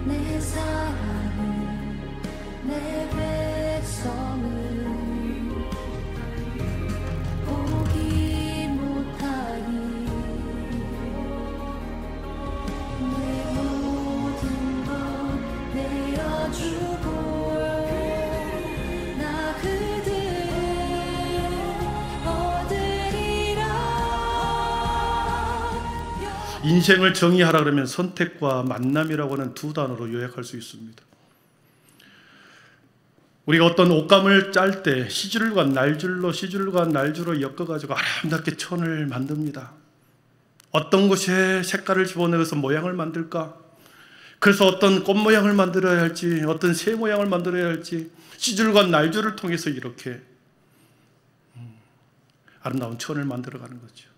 내 사랑을 내 백성을 보기 못하니 내 모든 것 내어주고 나 그들을 얻으리라. 인생을 정의하라 그러면 선택과 만남이라고 하는 두 단어로 요약할 수 있습니다. 우리가 어떤 옷감을 짤 때 시줄과 날줄로 엮어가지고 아름답게 천을 만듭니다. 어떤 곳에 색깔을 집어넣어서 모양을 만들까? 그래서 어떤 꽃 모양을 만들어야 할지, 어떤 새 모양을 만들어야 할지 시줄과 날줄을 통해서 이렇게 아름다운 천을 만들어가는 거죠.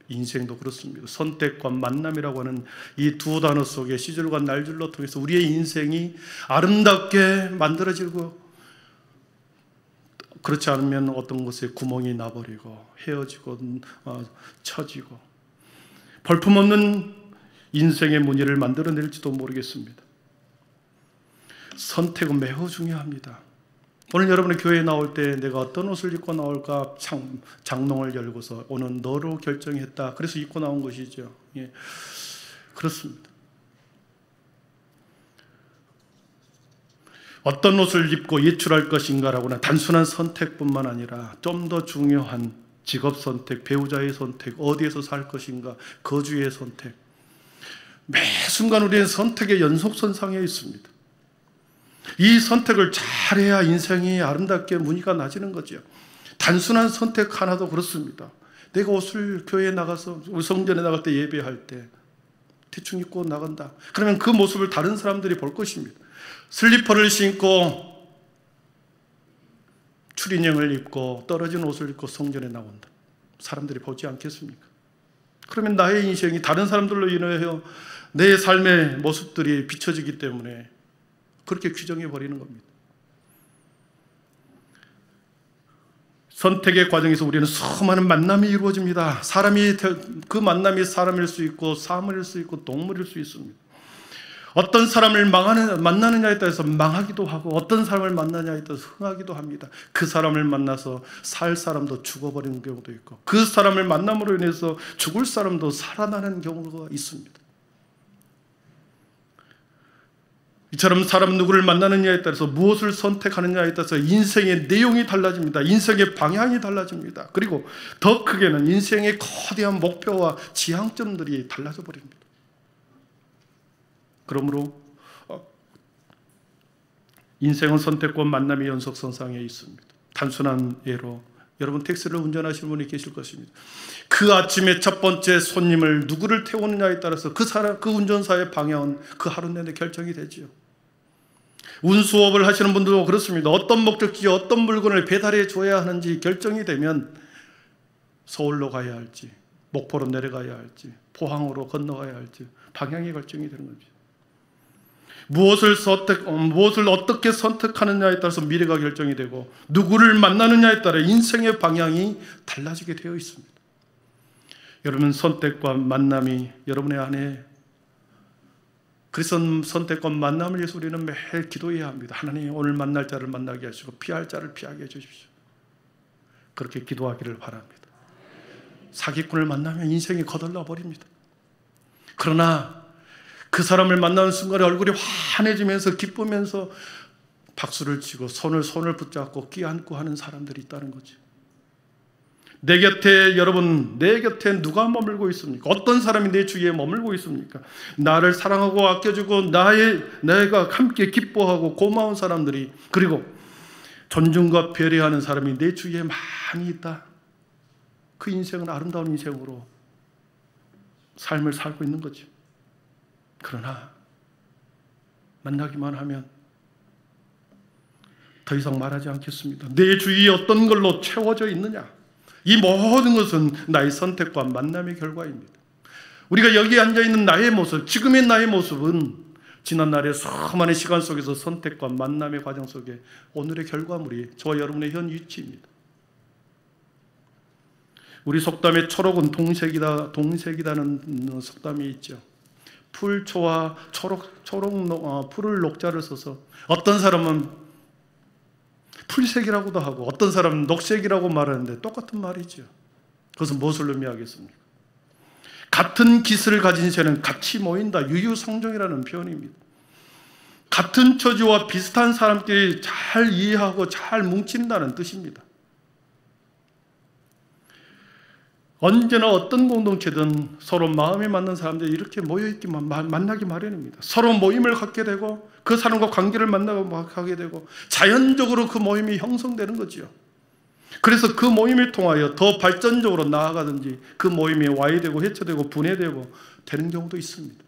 인생도 그렇습니다. 선택과 만남이라고 하는 이 두 단어 속에 시줄과 날줄로 통해서 우리의 인생이 아름답게 만들어지고, 그렇지 않으면 어떤 곳에 구멍이 나버리고 헤어지고 처지고 볼품없는 인생의 무늬를 만들어낼지도 모르겠습니다. 선택은 매우 중요합니다. 오늘 여러분의 교회에 나올 때 내가 어떤 옷을 입고 나올까 장롱을 열고서 오늘 너로 결정했다. 그래서 입고 나온 것이죠. 예, 그렇습니다. 어떤 옷을 입고 예출할 것인가라고는 단순한 선택뿐만 아니라 좀 더 중요한 직업 선택, 배우자의 선택, 어디에서 살 것인가, 거주의 선택. 매 순간 우리는 선택의 연속선상에 있습니다. 이 선택을 잘해야 인생이 아름답게 무늬가 나지는 거죠. 단순한 선택 하나도 그렇습니다. 내가 옷을 교회에 나가서 성전에 나갈 때 예배할 때 대충 입고 나간다. 그러면 그 모습을 다른 사람들이 볼 것입니다. 슬리퍼를 신고 추리닝을 입고 떨어진 옷을 입고 성전에 나온다. 사람들이 보지 않겠습니까? 그러면 나의 인생이 다른 사람들로 인하여 내 삶의 모습들이 비춰지기 때문에 그렇게 규정해 버리는 겁니다. 선택의 과정에서 우리는 수많은 만남이 이루어집니다. 그 만남이 사람일 수 있고 사물일 수 있고 동물일 수 있습니다. 어떤 사람을 만나느냐에 따라서 망하기도 하고 어떤 사람을 만나냐에 따라서 흥하기도 합니다. 그 사람을 만나서 살 사람도 죽어버리는 경우도 있고 그 사람을 만남으로 인해서 죽을 사람도 살아나는 경우가 있습니다. 이처럼 사람 누구를 만나느냐에 따라서 무엇을 선택하느냐에 따라서 인생의 내용이 달라집니다. 인생의 방향이 달라집니다. 그리고 더 크게는 인생의 거대한 목표와 지향점들이 달라져 버립니다. 그러므로 인생은 선택과 만남의 연속선상에 있습니다. 단순한 예로 여러분 택시를 운전하시는 분이 계실 것입니다. 그 아침에 첫 번째 손님을 누구를 태우느냐에 따라서 그 운전사의 방향은 그 하루 내내 결정이 되지요. 운수업을 하시는 분들도 그렇습니다. 어떤 목적지에 어떤 물건을 배달해 줘야 하는지 결정이 되면 서울로 가야 할지 목포로 내려가야 할지 포항으로 건너가야 할지 방향이 결정이 되는 겁니다. 무엇을 어떻게 선택하느냐에 따라서 미래가 결정이 되고 누구를 만나느냐에 따라 인생의 방향이 달라지게 되어 있습니다. 여러분 선택과 만남이 여러분의 안에 그래서 선택과 만남을 위해서 우리는 매일 기도해야 합니다. 하나님 오늘 만날 자를 만나게 하시고 피할 자를 피하게 해주십시오. 그렇게 기도하기를 바랍니다. 사기꾼을 만나면 인생이 거덜나 버립니다. 그러나 그 사람을 만나는 순간에 얼굴이 환해지면서 기쁘면서 박수를 치고 손을 붙잡고 끼안고 하는 사람들이 있다는 거죠. 내 곁에 누가 머물고 있습니까? 어떤 사람이 내 주위에 머물고 있습니까? 나를 사랑하고 아껴주고 내가 함께 기뻐하고 고마운 사람들이 그리고 존중과 배려하는 사람이 내 주위에 많이 있다. 그 인생은 아름다운 인생으로 삶을 살고 있는 거죠. 그러나 만나기만 하면 더 이상 말하지 않겠습니다. 내 주위에 어떤 걸로 채워져 있느냐? 이 모든 것은 나의 선택과 만남의 결과입니다. 우리가 여기 앉아있는 나의 모습, 지금의 나의 모습은 지난날의 수많은 시간 속에서 선택과 만남의 과정 속에 오늘의 결과물이 저와 여러분의 현 위치입니다. 우리 속담에 초록은 동색이다는 속담이 있죠. 풀초와 풀을 녹자를 써서 어떤 사람은 풀색이라고도 하고 어떤 사람은 녹색이라고 말하는데 똑같은 말이죠. 그것은 무엇을 의미하겠습니까? 같은 깃을 가진 새는 같이 모인다. 유유상종이라는 표현입니다. 같은 처지와 비슷한 사람끼리 잘 이해하고 잘 뭉친다는 뜻입니다. 언제나 어떤 공동체든 서로 마음에 맞는 사람들이 이렇게 모여있기만 만나기 마련입니다. 서로 모임을 갖게 되고 그 사람과 관계를 만나고 하게 되고 자연적으로 그 모임이 형성되는 거죠. 그래서 그 모임을 통하여 더 발전적으로 나아가든지 그 모임이 와해되고 해체되고 분해되고 되는 경우도 있습니다.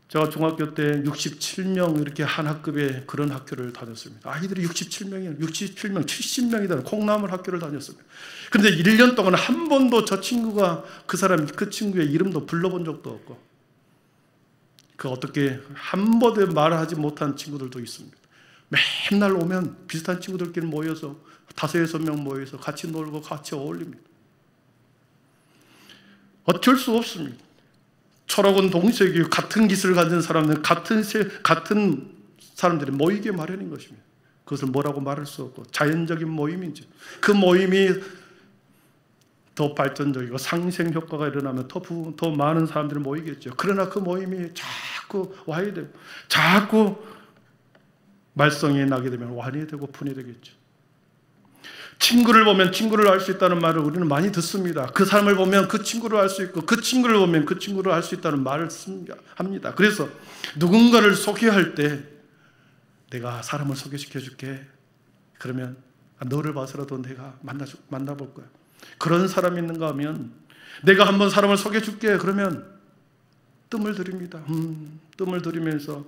제가 중학교 때 67명 이렇게 한 학급에 그런 학교를 다녔습니다. 아이들이 67명, 70명이다. 콩나물 학교를 다녔습니다. 그런데 1년 동안 한 번도 저 친구가 그 친구의 이름도 불러본 적도 없고 어떻게 한 번도 말하지 못한 친구들도 있습니다. 맨날 오면 비슷한 친구들끼리 모여서 5-6명 모여서 같이 놀고 같이 어울립니다. 어쩔 수 없습니다. 철학은 동색이고 같은 깃을 가진 사람들은 같은 사람들이 모이게 마련인 것입니다. 그것을 뭐라고 말할 수 없고 자연적인 모임이죠. 그 모임이 더 발전적이고 상생 효과가 일어나면 더 많은 사람들이 모이겠죠. 그러나 그 모임이 자꾸 와해되고 자꾸 말썽이 나게 되면 완해되고 분해되겠죠. 친구를 보면 친구를 알 수 있다는 말을 우리는 많이 듣습니다. 그 사람을 보면 그 친구를 알 수 있고 그 친구를 보면 그 친구를 알 수 있다는 말을 합니다. 그래서 누군가를 소개할 때 내가 사람을 소개시켜 줄게. 그러면 너를 봐서라도 내가 만나볼 거야. 그런 사람이 있는가 하면 내가 한번 사람을 소개해 줄게. 그러면 뜸을 들입니다. 뜸을 들이면서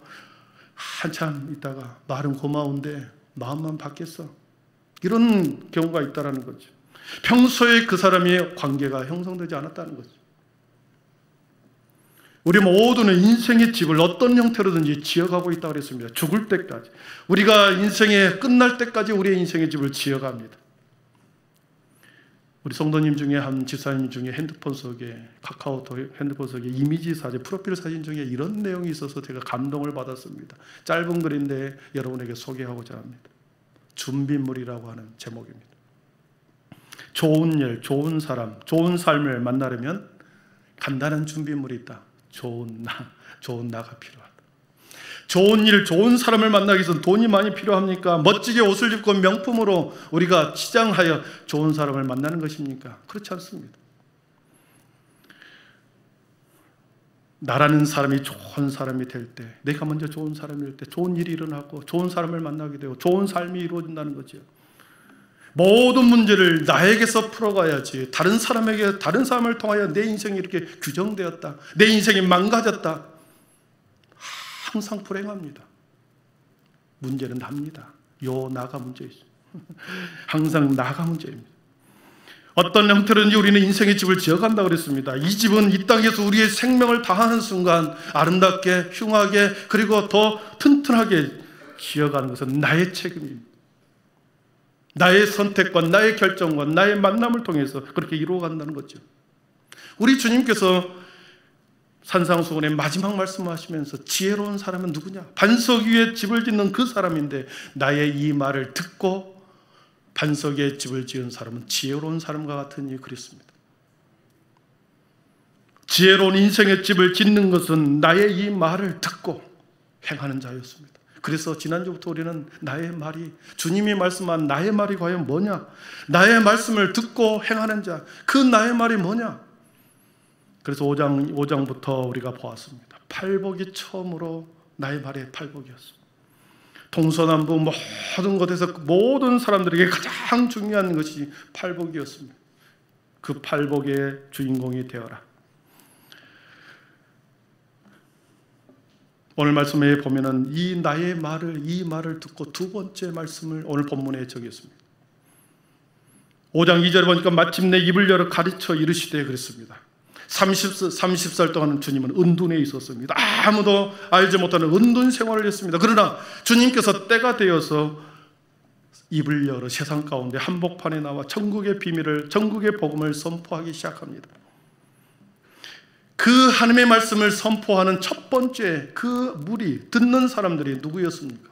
한참 있다가 말은 고마운데 마음만 바뀌었어. 이런 경우가 있다는 거죠. 평소에 그 사람의 관계가 형성되지 않았다는 거죠. 우리 모두는 인생의 집을 어떤 형태로든지 지어가고 있다고 그랬습니다. 죽을 때까지. 우리가 인생의 끝날 때까지 우리의 인생의 집을 지어갑니다. 우리 성도님 중에 한 집사님 중에 핸드폰 속에 카카오톡 핸드폰 속에 이미지 사진, 프로필 사진 중에 이런 내용이 있어서 제가 감동을 받았습니다. 짧은 글인데 여러분에게 소개하고자 합니다. 준비물이라고 하는 제목입니다. 좋은 일, 좋은 사람, 좋은 삶을 만나려면 간단한 준비물이 있다. 좋은 나가 필요하다. 좋은 일, 좋은 사람을 만나기 위해서는 돈이 많이 필요합니까? 멋지게 옷을 입고 명품으로 우리가 치장하여 좋은 사람을 만나는 것입니까? 그렇지 않습니다. 나라는 사람이 좋은 사람이 될 때, 내가 먼저 좋은 사람이 될 때 좋은 일이 일어나고 좋은 사람을 만나게 되고 좋은 삶이 이루어진다는 거죠. 모든 문제를 나에게서 풀어가야지 다른 사람을 통하여 내 인생이 이렇게 규정되었다, 내 인생이 망가졌다, 항상 불행합니다. 문제는 납니다. 나가 문제 있어요. 항상 나가 문제입니다. 어떤 형태로든지 우리는 인생의 집을 지어간다고 그랬습니다. 이 집은 이 땅에서 우리의 생명을 다하는 순간 아름답게, 흉하게, 그리고 더 튼튼하게 지어가는 것은 나의 책임입니다. 나의 선택과 나의 결정과 나의 만남을 통해서 그렇게 이루어간다는 거죠. 우리 주님께서 산상수훈의 마지막 말씀을 하시면서 지혜로운 사람은 누구냐? 반석 위에 집을 짓는 그 사람인데 나의 이 말을 듣고 반석 위에 집을 지은 사람은 지혜로운 사람과 같으니 그랬습니다. 지혜로운 인생의 집을 짓는 것은 나의 이 말을 듣고 행하는 자였습니다. 그래서 지난주부터 우리는 나의 말이, 주님이 말씀한 나의 말이 과연 뭐냐? 나의 말씀을 듣고 행하는 자, 그 나의 말이 뭐냐? 그래서 5장부터 우리가 보았습니다. 팔복이 처음으로 나의 말의 팔복이었습니다. 동서남북 모든 곳에서 모든 사람들에게 가장 중요한 것이 팔복이었습니다. 그 팔복의 주인공이 되어라. 오늘 말씀에 보면은 이 말을 듣고 두 번째 말씀을 오늘 본문에 적였습니다. 5장 2절에 보니까 마침내 입을 열어 가르쳐 이르시되 그랬습니다. 30살 동안 주님은 은둔에 있었습니다. 아무도 알지 못하는 은둔 생활을 했습니다. 그러나 주님께서 때가 되어서 입을 열어 세상 가운데 한복판에 나와 천국의 비밀을, 천국의 복음을 선포하기 시작합니다. 그 하나님의 말씀을 선포하는 첫 번째 그 무리, 듣는 사람들이 누구였습니까?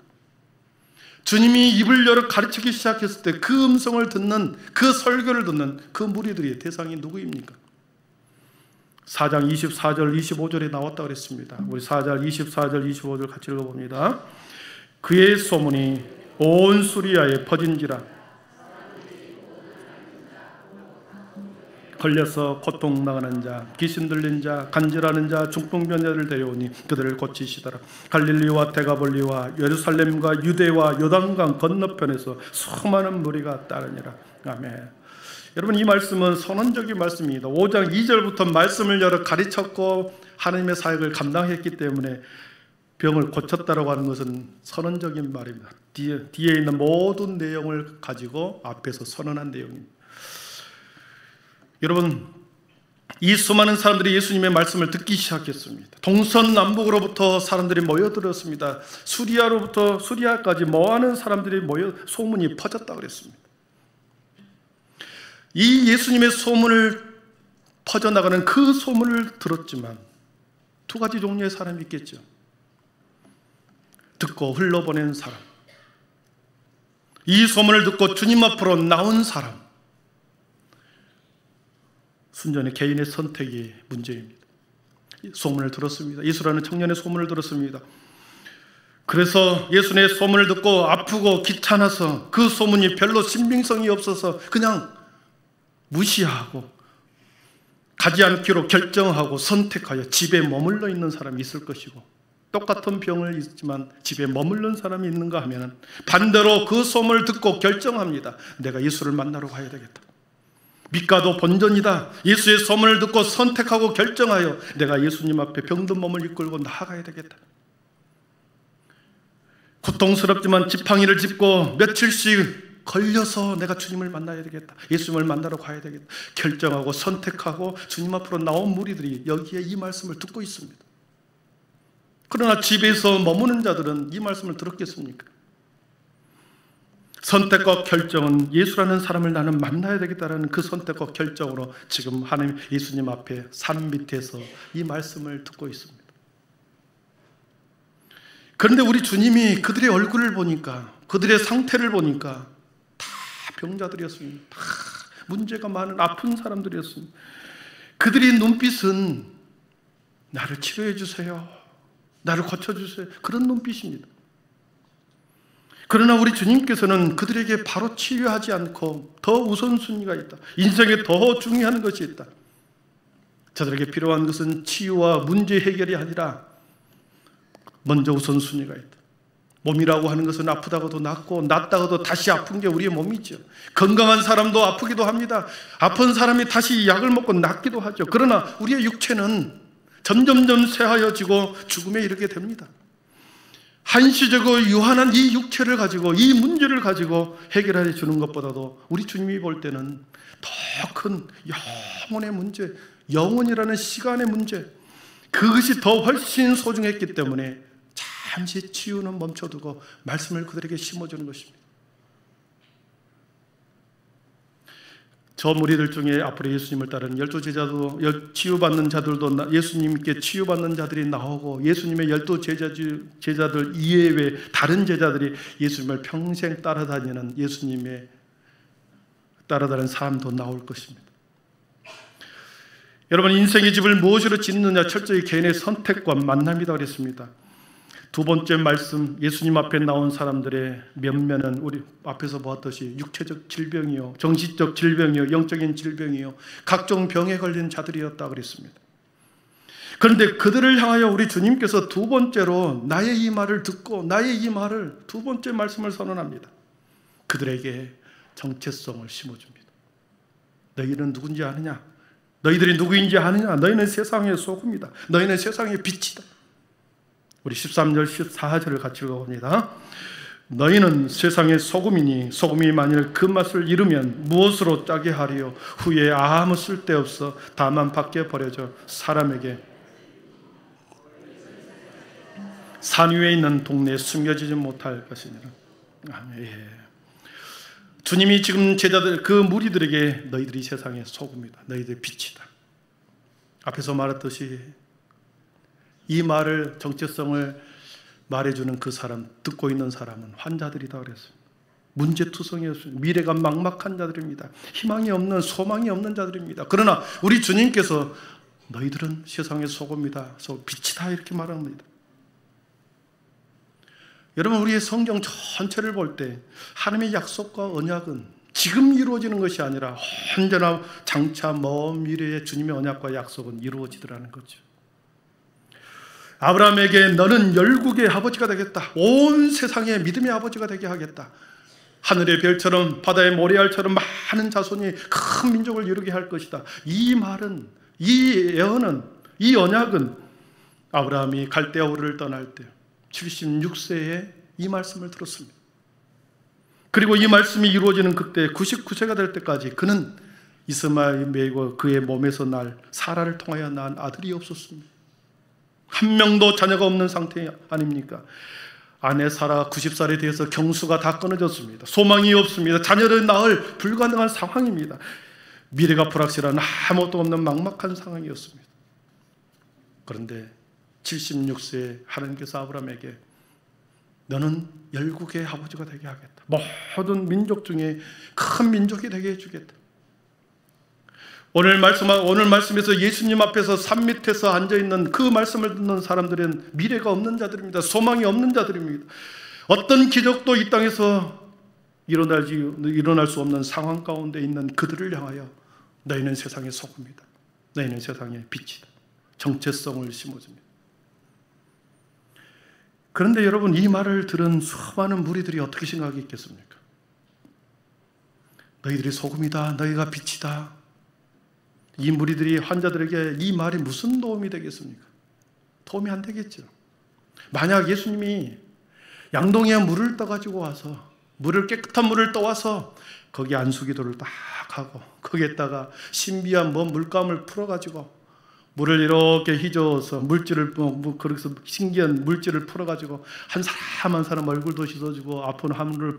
주님이 입을 열어 가르치기 시작했을 때 그 음성을 듣는, 그 설교를 듣는 그 무리들의 대상이 누구입니까? 4장 24절 25절에 나왔다고 그랬습니다. 우리 4장 24절 25절 같이 읽어봅니다. 그의 소문이 온 수리아에 퍼진지라 걸려서 고통 나가는 자, 귀신 들린 자, 간질하는 자, 중풍병자를 데려오니 그들을 고치시더라. 갈릴리와 데가볼리와 예루살렘과 유대와 요단강 건너편에서 수많은 무리가 따르니라. 아멘. 여러분, 이 말씀은 선언적인 말씀입니다. 5장 2절부터 말씀을 열어 가르쳤고 하나님의 사역을 감당했기 때문에 병을 고쳤다라고 하는 것은 선언적인 말입니다. 뒤에 있는 모든 내용을 가지고 앞에서 선언한 내용입니다. 여러분, 이 수많은 사람들이 예수님의 말씀을 듣기 시작했습니다. 동서남북으로부터 사람들이 모여들었습니다. 수리아까지 모아는 사람들이 모여 소문이 퍼졌다 그랬습니다. 이 예수님의 소문을 퍼져나가는 그 소문을 들었지만 두 가지 종류의 사람이 있겠죠. 듣고 흘러보낸 사람, 이 소문을 듣고 주님 앞으로 나온 사람. 순전히 개인의 선택이 문제입니다. 소문을 들었습니다. 예수라는 청년의 소문을 들었습니다. 그래서 예수의 소문을 듣고 아프고 귀찮아서 그 소문이 별로 신빙성이 없어서 그냥 무시하고 가지 않기로 결정하고 선택하여 집에 머물러 있는 사람이 있을 것이고, 똑같은 병을 있지만 집에 머물른 사람이 있는가 하면 반대로 그 소문을 듣고 결정합니다. 내가 예수를 만나러 가야 되겠다. 밑가도 본전이다. 예수의 소문을 듣고 선택하고 결정하여 내가 예수님 앞에 병든 몸을 이끌고 나아가야 되겠다. 고통스럽지만 지팡이를 짚고 며칠씩 걸려서 내가 주님을 만나야 되겠다. 예수님을 만나러 가야 되겠다. 결정하고 선택하고 주님 앞으로 나온 무리들이 여기에 이 말씀을 듣고 있습니다. 그러나 집에서 머무는 자들은 이 말씀을 들었겠습니까? 선택과 결정은 예수라는 사람을 나는 만나야 되겠다라는 그 선택과 결정으로 지금 하나님 예수님 앞에 산 밑에서 이 말씀을 듣고 있습니다. 그런데 우리 주님이 그들의 얼굴을 보니까, 그들의 상태를 보니까 다 병자들이었습니다. 다 문제가 많은 아픈 사람들이었습니다. 그들의 눈빛은 나를 치료해 주세요, 나를 고쳐주세요, 그런 눈빛입니다. 그러나 우리 주님께서는 그들에게 바로 치유하지 않고 더 우선순위가 있다. 인생에 더 중요한 것이 있다. 저들에게 필요한 것은 치유와 문제 해결이 아니라 먼저 우선순위가 있다. 몸이라고 하는 것은 아프다가도 낫고 낫다가도 다시 아픈 게 우리의 몸이죠. 건강한 사람도 아프기도 합니다. 아픈 사람이 다시 약을 먹고 낫기도 하죠. 그러나 우리의 육체는 점점점 쇠하여지고 죽음에 이르게 됩니다. 한시적으로 유한한 이 육체를 가지고 이 문제를 가지고 해결해 주는 것보다도 우리 주님이 볼 때는 더 큰 영혼의 문제, 영혼이라는 시간의 문제, 그것이 더 훨씬 소중했기 때문에 잠시 치유는 멈춰두고 말씀을 그들에게 심어주는 것입니다. 저 무리들 중에 앞으로 예수님을 따르는 12제자도, 치유받는 자들도 예수님께 치유받는 자들이 나오고, 예수님의 12제자들 이외에 다른 제자들이 예수님을 평생 따라다니는 예수님의 따라다니는 사람도 나올 것입니다. 여러분, 인생의 집을 무엇으로 짓느냐, 철저히 개인의 선택과 만남이라고 그랬습니다. 두 번째 말씀, 예수님 앞에 나온 사람들의 면면은 우리 앞에서 보았듯이 육체적 질병이요, 정신적 질병이요, 영적인 질병이요, 각종 병에 걸린 자들이었다 그랬습니다. 그런데 그들을 향하여 우리 주님께서 두 번째로 나의 이 말을 듣고 나의 이 말을, 두 번째 말씀을 선언합니다. 그들에게 정체성을 심어줍니다. 너희는 누군지 아느냐? 너희들이 누구인지 아느냐? 너희는 세상의 소금이다. 너희는 세상의 빛이다. 우리 13절 14절을 같이 읽어봅니다. 너희는 세상의 소금이니 소금이 만일 그 맛을 잃으면 무엇으로 짜게 하리요? 후에 아무 쓸데없어 다만 밖에 버려져 사람에게 산 위에 있는 동네에 숨겨지지 못할 것이니라. 아멘. 주님이 지금 제자들, 그 무리들에게 너희들이 세상의 소금이다, 너희들의 빛이다, 앞에서 말했듯이 이 말을, 정체성을 말해주는 그 사람, 듣고 있는 사람은 환자들이다 그랬어요. 문제투성이었습니다. 미래가 막막한 자들입니다. 희망이 없는, 소망이 없는 자들입니다. 그러나 우리 주님께서 너희들은 세상의 소금이다, 빛이다 이렇게 말합니다. 여러분, 우리의 성경 전체를 볼 때 하나님의 약속과 언약은 지금 이루어지는 것이 아니라 언제나 장차 먼 미래에 주님의 언약과 약속은 이루어지더라는 거죠. 아브라함에게 너는 열국의 아버지가 되겠다. 온 세상의 믿음의 아버지가 되게 하겠다. 하늘의 별처럼 바다의 모래알처럼 많은 자손이 큰 민족을 이루게 할 것이다. 이 말은, 이 예언은, 이 언약은 아브라함이 갈대아 우르를 떠날 때 76세에 이 말씀을 들었습니다. 그리고 이 말씀이 이루어지는 그때 99세가 될 때까지 그는 이스마엘과 그의 몸에서 날 사라를 통하여 낳은 아들이 없었습니다. 한 명도 자녀가 없는 상태 아닙니까? 아내 사라 90살에 대해서 경수가 다 끊어졌습니다. 소망이 없습니다. 자녀를 낳을 불가능한 상황입니다. 미래가 불확실한 아무것도 없는 막막한 상황이었습니다. 그런데 76세에 하나님께서 아브라함에게 너는 열국의 아버지가 되게 하겠다. 모든 민족 중에 큰 민족이 되게 해주겠다. 오늘 말씀에서 예수님 앞에서 산 밑에서 앉아있는 그 말씀을 듣는 사람들은 미래가 없는 자들입니다. 소망이 없는 자들입니다. 어떤 기적도 이 땅에서 일어날 수 없는 상황 가운데 있는 그들을 향하여 너희는 세상의 소금이다. 너희는 세상의 빛이다. 정체성을 심어줍니다. 그런데 여러분, 이 말을 들은 수많은 무리들이 어떻게 생각했겠습니까? 너희들이 소금이다. 너희가 빛이다. 이 무리들이 환자들에게 이 말이 무슨 도움이 되겠습니까? 도움이 안 되겠죠. 만약 예수님이 양동이에 물을 떠가지고 와서 깨끗한 물을 떠와서 거기 안수기도를 딱 하고 거기에다가 신비한 물감을 풀어가지고 물을 이렇게 휘저어서 그래서 신기한 물질을 풀어가지고 한 사람 한 사람 얼굴도 씻어주고 아픈 하늘을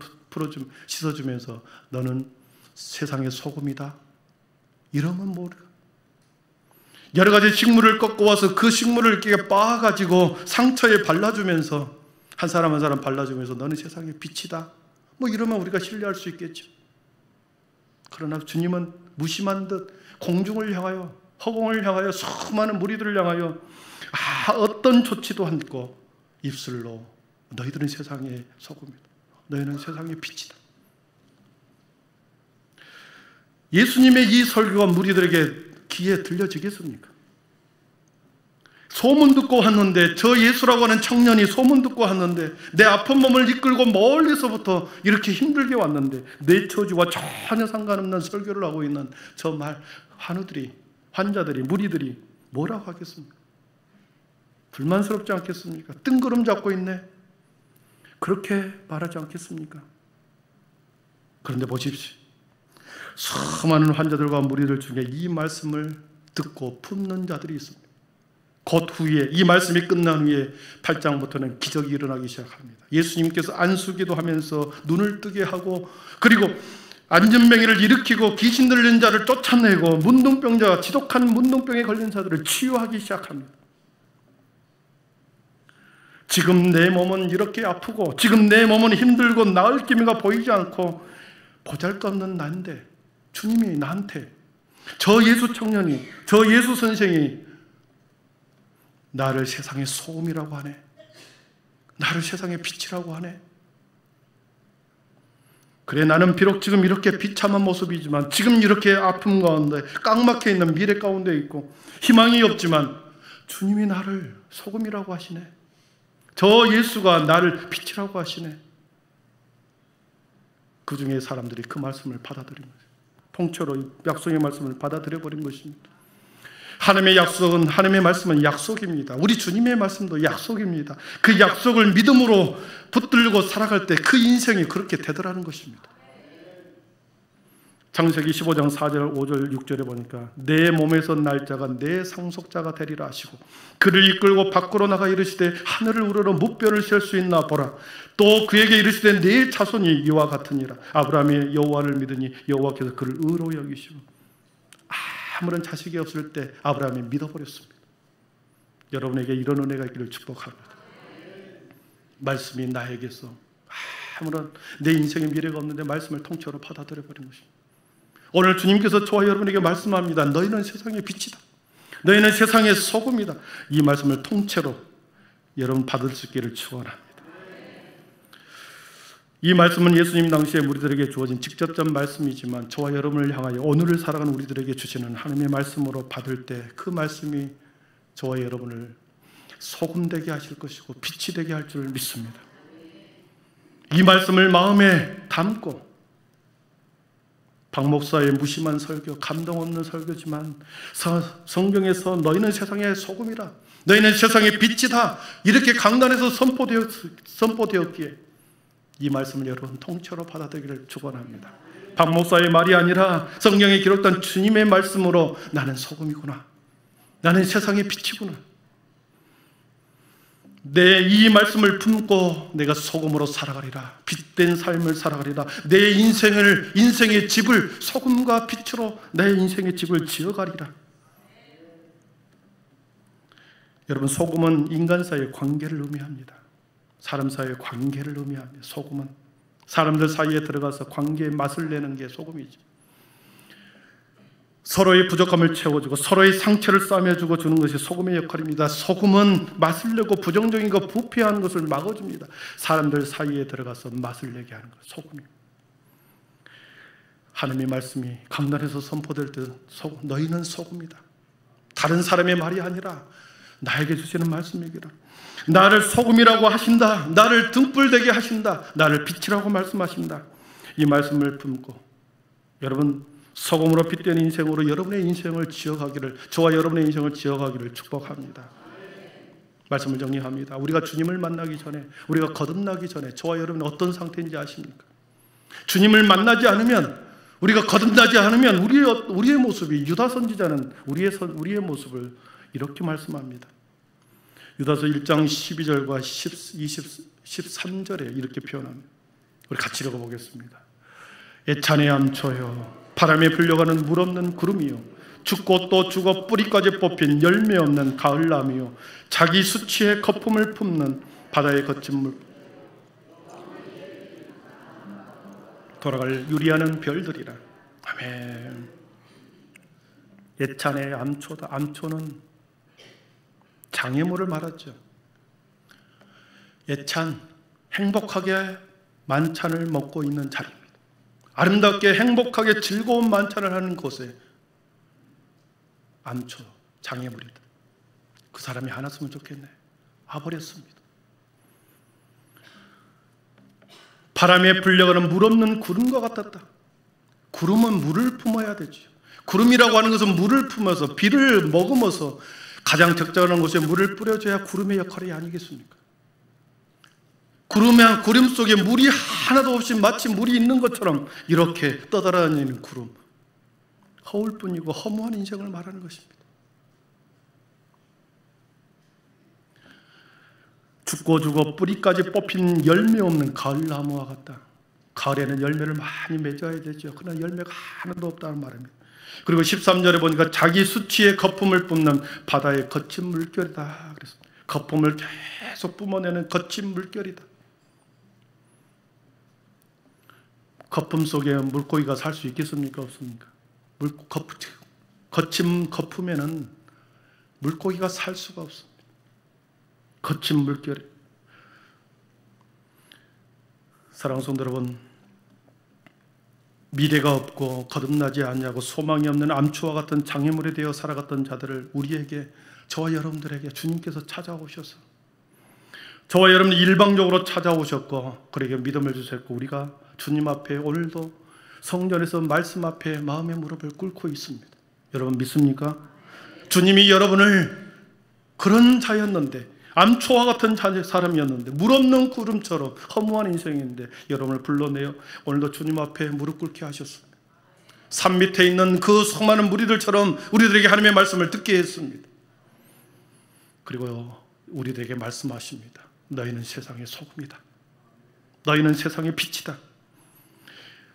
씻어주면서 너는 세상의 소금이다. 이러면 모르겠어요. 여러 가지 식물을 꺾고 와서 그 식물을 이렇게 빻아가지고 상처에 발라주면서 한 사람 한 사람 발라주면서 너는 세상의 빛이다. 이러면 우리가 신뢰할 수 있겠죠. 그러나 주님은 무심한 듯 공중을 향하여, 허공을 향하여, 수많은 무리들을 향하여 어떤 조치도 않고 입술로 너희들은 세상의 소금이다. 너희는 세상의 빛이다. 예수님의 이 설교가 무리들에게 귀에 들려지겠습니까? 소문 듣고 왔는데, 저 예수라고 하는 청년이 소문 듣고 왔는데, 내 아픈 몸을 이끌고 멀리서부터 이렇게 힘들게 왔는데 내 처지와 전혀 상관없는 설교를 하고 있는 저 환자들이, 무리들이 뭐라고 하겠습니까? 불만스럽지 않겠습니까? 뜬구름 잡고 있네. 그렇게 말하지 않겠습니까? 그런데 보십시오. 수많은 환자들과 무리들 중에 이 말씀을 듣고 품는 자들이 있습니다. 곧 후에, 이 말씀이 끝난 후에 8장부터는 기적이 일어나기 시작합니다. 예수님께서 안수기도 하면서 눈을 뜨게 하고, 그리고 안진뱅이를 일으키고 귀신 들린 자를 쫓아내고 문둥병자, 지독한 문둥병에 걸린 자들을 치유하기 시작합니다. 지금 내 몸은 이렇게 아프고, 지금 내 몸은 힘들고 나을 기미가 보이지 않고 보잘것없는 나인데 주님이 나한테, 저 예수 청년이, 저 예수 선생이 나를 세상의 소금이라고 하네. 나를 세상의 빛이라고 하네. 그래, 나는 비록 지금 이렇게 비참한 모습이지만, 지금 이렇게 아픔 가운데 깡막혀 있는 미래 가운데 있고 희망이 없지만 주님이 나를 소금이라고 하시네. 저 예수가 나를 빛이라고 하시네. 그 중에 사람들이 그 말씀을 받아들인 거죠. 통째로 약속의 말씀을 받아들여 버린 것입니다. 하나님의 약속은, 하나님의 말씀은 약속입니다. 우리 주님의 말씀도 약속입니다. 그 약속을 믿음으로 붙들고 살아갈 때 그 인생이 그렇게 되더라는 것입니다. 창세기 15장 4절, 5절, 6절에 보니까 내 몸에서 날 자가 내 상속자가 되리라 하시고 그를 이끌고 밖으로 나가 이르시되 하늘을 우러러 무뼈를 셀 수 있나 보라. 또 그에게 이르시되 내 자손이 이와 같으니라. 아브라함이 여호와를 믿으니 여호와께서 그를 의로 여기시고, 아무런 자식이 없을 때 아브라함이 믿어버렸습니다. 여러분에게 이런 은혜가 있기를 축복합니다. 말씀이 나에게서 아무런 내 인생의 미래가 없는데 말씀을 통째로 받아들여버린 것입니다. 오늘 주님께서 저와 여러분에게 말씀합니다. 너희는 세상의 빛이다. 너희는 세상의 소금이다. 이 말씀을 통째로 여러분 받을 수 있기를 축원합니다. 이 말씀은 예수님 당시에 우리들에게 주어진 직접적 말씀이지만 저와 여러분을 향하여 오늘을 살아가는 우리들에게 주시는 하나님의 말씀으로 받을 때 그 말씀이 저와 여러분을 소금 되게 하실 것이고 빛이 되게 할 줄 믿습니다. 이 말씀을 마음에 담고 박 목사의 무심한 설교, 감동 없는 설교지만 성경에서 너희는 세상의 소금이라, 너희는 세상의 빛이다 이렇게 강단에서 선포되었기에 이 말씀을 여러분 통째로 받아들이기를 축원합니다. 박 목사의 말이 아니라 성경에 기록된 주님의 말씀으로 나는 소금이구나, 나는 세상의 빛이구나, 내 이 말씀을 품고 내가 소금으로 살아가리라, 빛된 삶을 살아가리라, 내 인생의 집을 소금과 빛으로 내 인생의 집을 지어가리라. 여러분, 소금은 인간 사이의 관계를 의미합니다. 사람 사이의 관계를 의미합니다. 소금은 사람들 사이에 들어가서 관계의 맛을 내는 게 소금이죠. 서로의 부족함을 채워주고 서로의 상처를 싸매주고 주는 것이 소금의 역할입니다. 소금은 맛을 내고 부정적인 것, 부패한 것을 막아줍니다. 사람들 사이에 들어가서 맛을 내게 하는 것, 소금입니다. 하나님의 말씀이 강단에서 선포될 때 너희는 소금이다. 다른 사람의 말이 아니라 나에게 주시는 말씀이기라. 나를 소금이라고 하신다. 나를 등불되게 하신다. 나를 빛이라고 말씀하신다. 이 말씀을 품고 여러분 소금으로 빛된 인생으로 여러분의 인생을 지어가기를, 저와 여러분의 인생을 지어가기를 축복합니다. 말씀을 정리합니다. 우리가 주님을 만나기 전에, 우리가 거듭나기 전에 저와 여러분은 어떤 상태인지 아십니까? 주님을 만나지 않으면, 우리가 거듭나지 않으면 우리의 모습이, 유다 선지자는 우리의 모습을 이렇게 말씀합니다. 유다서 1장 12절과 13절에 이렇게 표현합니다. 우리 같이 읽어보겠습니다. 애찬의 암초여, 바람에 불려가는 물 없는 구름이요, 죽고 또 죽어 뿌리까지 뽑힌 열매 없는 가을나무요, 자기 수치의 거품을 품는 바다의 거친 물, 돌아갈 유리하는 별들이라. 아멘. 애찬의 암초다. 암초는 장애물을 말하죠. 애찬, 행복하게 만찬을 먹고 있는 자리입니다. 아름답게 행복하게 즐거운 만찬을 하는 곳에 암초, 장애물이다. 그 사람이 안 왔으면 좋겠네. 와버렸습니다. 바람에 불려가는 물 없는 구름과 같았다. 구름은 물을 품어야 되죠. 구름이라고 하는 것은 물을 품어서 비를 머금어서 가장 적절한 곳에 물을 뿌려줘야 구름의 역할이 아니겠습니까? 구름 속에 물이 하나도 없이 마치 물이 있는 것처럼 이렇게 떠돌아다니는 구름, 허울뿐이고 허무한 인생을 말하는 것입니다. 죽고 죽어 뿌리까지 뽑힌 열매 없는 가을나무와 같다. 가을에는 열매를 많이 맺어야 되죠. 그러나 열매가 하나도 없다는 말입니다. 그리고 13절에 보니까 자기 수치의 거품을 뿜는 바다의 거친 물결이다. 그래서 거품을 계속 뿜어내는 거친 물결이다. 거품 속에 물고기가 살 수 있겠습니까? 없습니까? 거친 거품에는 물고기가 살 수가 없습니다. 거친 물결이. 사랑하는 성도 여러분, 미래가 없고 거듭나지 않냐고 소망이 없는 암초와 같은 장애물에 되어 살아갔던 자들을 우리에게, 저와 여러분들에게 주님께서 찾아오셔서 저와 여러분이 일방적으로 찾아오셨고 그에게 믿음을 주셨고 우리가 주님 앞에 오늘도 성전에서 말씀 앞에 마음의 무릎을 꿇고 있습니다. 여러분 믿습니까? 주님이 여러분을 그런 자였는데, 암초와 같은 사람이었는데, 물 없는 구름처럼 허무한 인생인데 여러분을 불러내어 오늘도 주님 앞에 무릎 꿇게 하셨습니다. 산 밑에 있는 그 수많은 무리들처럼 우리들에게 하나님의 말씀을 듣게 했습니다. 그리고 우리들에게 말씀하십니다. 너희는 세상의 소금이다. 너희는 세상의 빛이다.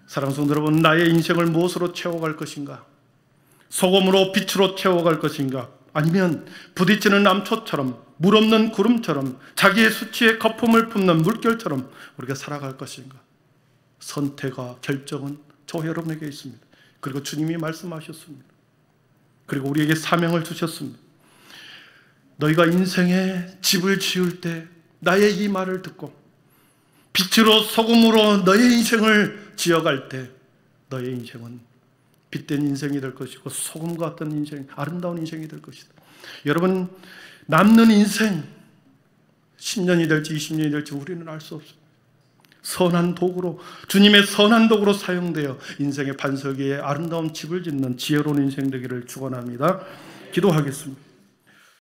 사랑하는 성도 여러분, 나의 인생을 무엇으로 채워갈 것인가? 소금으로 빛으로 채워갈 것인가? 아니면 부딪히는 남초처럼 물 없는 구름처럼 자기의 수치에 거품을 품는 물결처럼 우리가 살아갈 것인가? 선택과 결정은 저 여러분에게 있습니다. 그리고 주님이 말씀하셨습니다. 그리고 우리에게 사명을 주셨습니다. 너희가 인생에 집을 지을 때 나의 이 말을 듣고 빛으로 소금으로 너의 인생을 지어갈 때 너의 인생은 빛된 인생이 될 것이고 소금 같은 인생, 아름다운 인생이 될 것이다. 여러분, 남는 인생 10년이 될지 20년이 될지 우리는 알 수 없습니다. 선한 도구로, 주님의 선한 도구로 사용되어 인생의 반석 위에 아름다운 집을 짓는 지혜로운 인생 되기를 축원합니다. 기도하겠습니다.